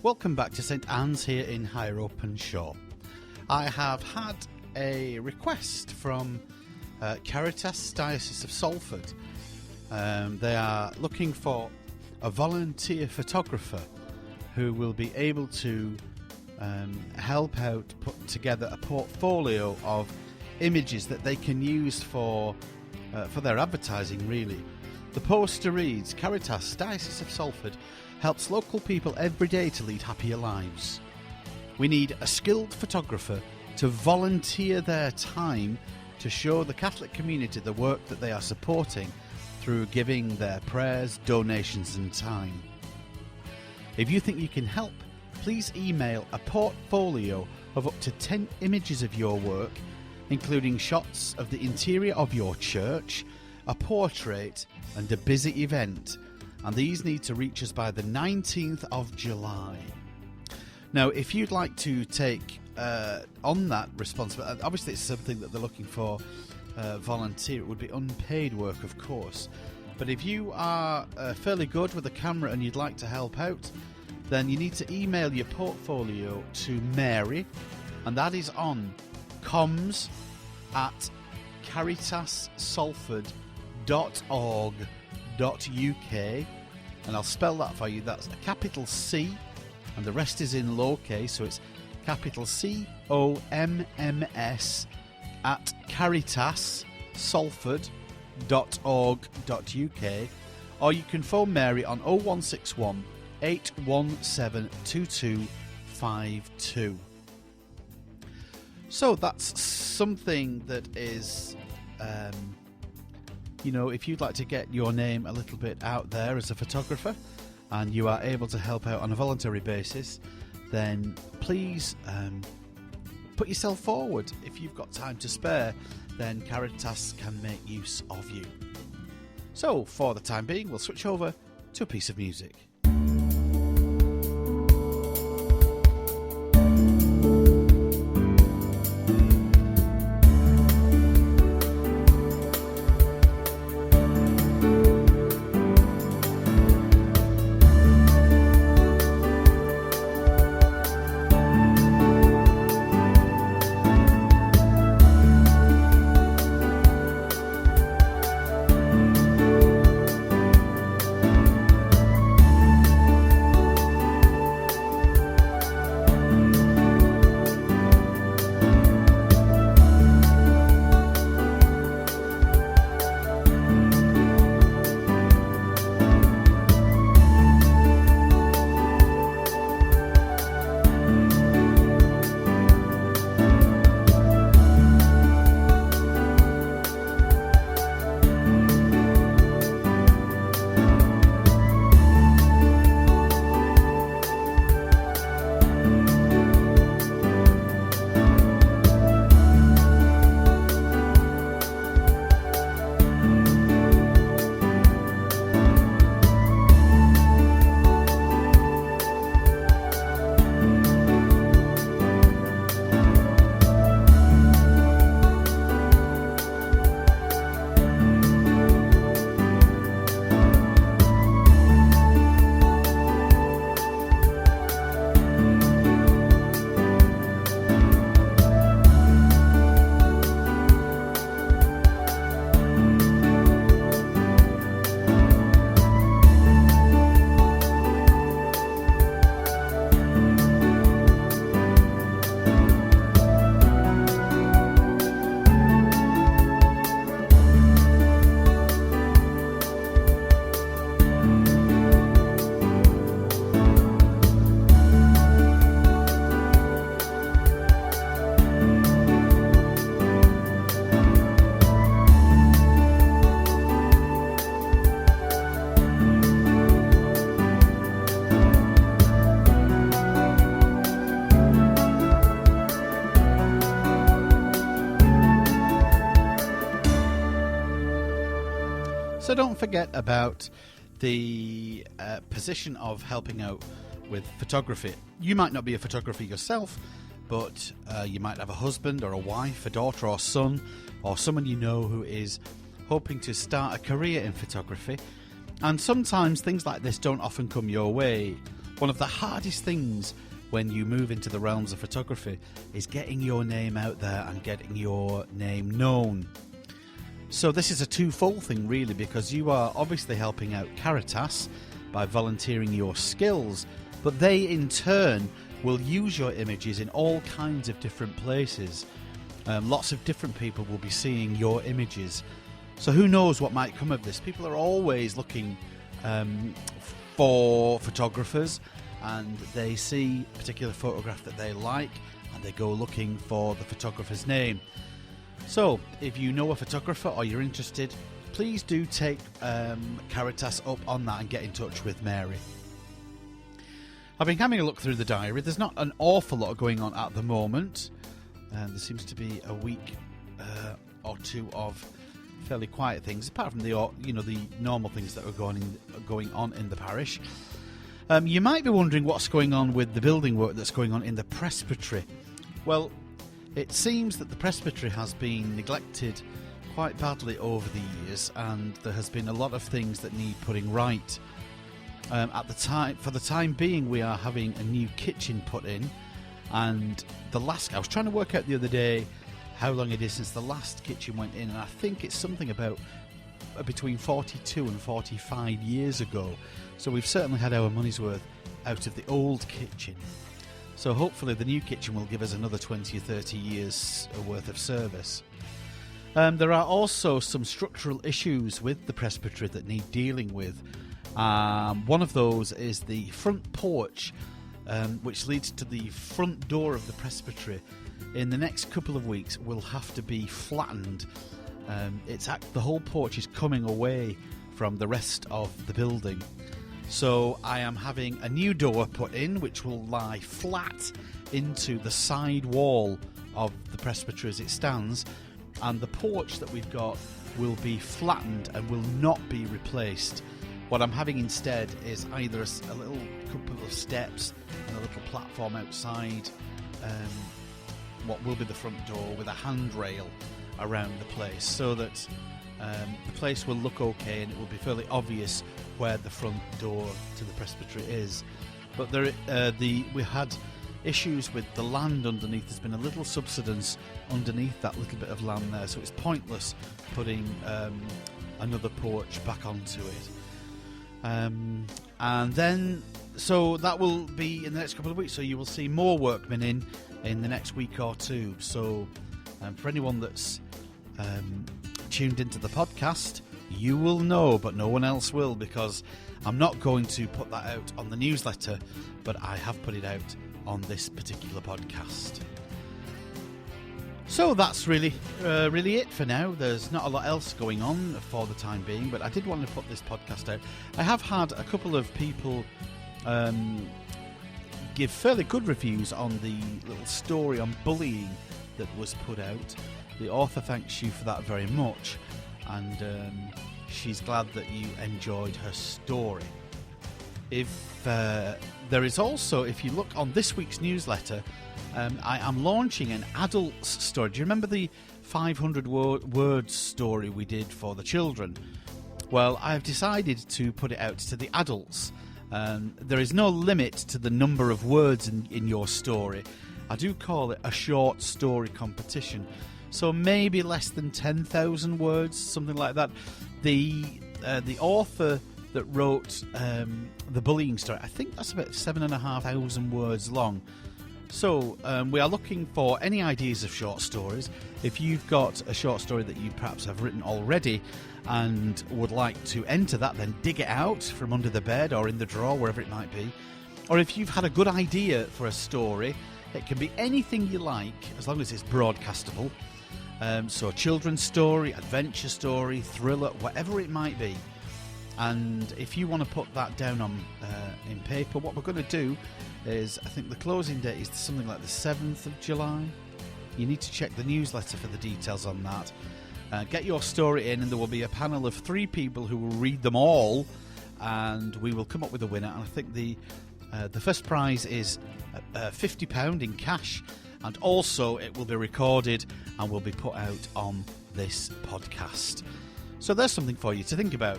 Welcome back to St Anne's here in Higher Openshaw. I have had a request from Caritas Diocese of Salford. They are looking for a volunteer photographer who will be able to help out put together a portfolio of images that they can use for their advertising, really. The poster reads, Caritas Diocese of Salford helps local people every day to lead happier lives. We need a skilled photographer to volunteer their time to show the Catholic community the work that they are supporting through giving their prayers, donations and time. If you think you can help, please email a portfolio of up to 10 images of your work, including shots of the interior of your church, a portrait and a busy event, and these need to reach us by the 19th of July. Now, if you'd like to take on that responsibility, obviously it's something that they're looking for volunteer. It would be unpaid work, of course. But if you are fairly good with a camera and you'd like to help out, then you need to email your portfolio to Mary, and that is on comms@caritassalford.org.uk, and I'll spell that for you. That's a capital C and the rest is in lowercase, so it's capital COMMS at caritassalford.org.uk, or you can phone Mary on 0161 817 2252. So that's something that is, if you'd like to get your name a little bit out there as a photographer and you are able to help out on a voluntary basis, then please put yourself forward. If you've got time to spare, then Caritas can make use of you. So for the time being, we'll switch over to a piece of music. So don't forget about the position of helping out with photography. You might not be a photographer yourself, but you might have a husband or a wife, a daughter or son, or someone you know who is hoping to start a career in photography. And sometimes things like this don't often come your way. one of the hardest things when you move into the realms of photography is getting your name out there and getting your name known. So this is a twofold thing really, because you are obviously helping out Caritas by volunteering your skills, but they in turn will use your images in all kinds of different places. Lots of different people will be seeing your images. So who knows what might come of this? People are always looking for photographers, and they see a particular photograph that they like and they go looking for the photographer's name. So if you know a photographer or you're interested, please do take Caritas up on that and get in touch with Mary. I've been having a look through the diary. There's not an awful lot going on at the moment. There seems to be a week or two of fairly quiet things, apart from the normal things that are going on in the parish. You might be wondering what's going on with the building work that's going on in the presbytery. Well, it seems that the presbytery has been neglected quite badly over the years, and there has been a lot of things that need putting right. For the time being, we are having a new kitchen put in, and I was trying to work out the other day how long it is since the last kitchen went in, and I think it's something about between 42 and 45 years ago. So we've certainly had our money's worth out of the old kitchen. So hopefully the new kitchen will give us another 20 or 30 years worth of service. There are also some structural issues with the presbytery that need dealing with. One of those is the front porch, which leads to the front door of the presbytery. In the next couple of weeks will have to be flattened. The whole porch is coming away from the rest of the building. So I am having a new door put in, which will lie flat into the side wall of the presbytery as it stands, and the porch that we've got will be flattened and will not be replaced. What I'm having instead is either a little couple of steps and a little platform outside what will be the front door with a handrail around the place, so that the place will look okay and it will be fairly obvious where the front door to the presbytery is. But we had issues with the land underneath. There's been a little subsidence underneath that little bit of land there, so it's pointless putting another porch back onto it. And then, so that will be in the next couple of weeks, so you will see more workmen in the next week or two. So for anyone that's tuned into the podcast, you will know, but no one else will, because I'm not going to put that out on the newsletter, but I have put it out on this particular podcast. So that's really it for now. There's not a lot else going on for the time being, but I did want to put this podcast out. I have had a couple of people give fairly good reviews on the little story on bullying that was put out. The author thanks you for that very much, and she's glad that you enjoyed her story. If you look on this week's newsletter, I am launching an adult's story. Do you remember the 500 words story we did for the children? Well, I've decided to put it out to the adults. There is no limit to the number of words in your story. I do call it a short story competition. So maybe less than 10,000 words, something like that. The author that wrote the bullying story, I think that's about 7,500 words long. So we are looking for any ideas of short stories. If you've got a short story that you perhaps have written already and would like to enter that, then dig it out from under the bed or in the drawer, wherever it might be. Or if you've had a good idea for a story, it can be anything you like, as long as it's broadcastable. So a children's story, adventure story, thriller, whatever it might be. And if you want to put that down on in paper, what we're going to do is, I think the closing date is something like the 7th of July. You need to check the newsletter for the details on that. Get your story in, and there will be a panel of 3 people who will read them all, and we will come up with a winner. And I think the first prize is £50 in cash, and also it will be recorded and will be put out on this podcast. So there's something for you to think about.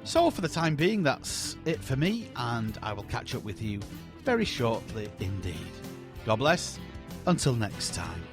So for the time being, that's it for me, and I will catch up with you very shortly indeed. God bless. Until next time.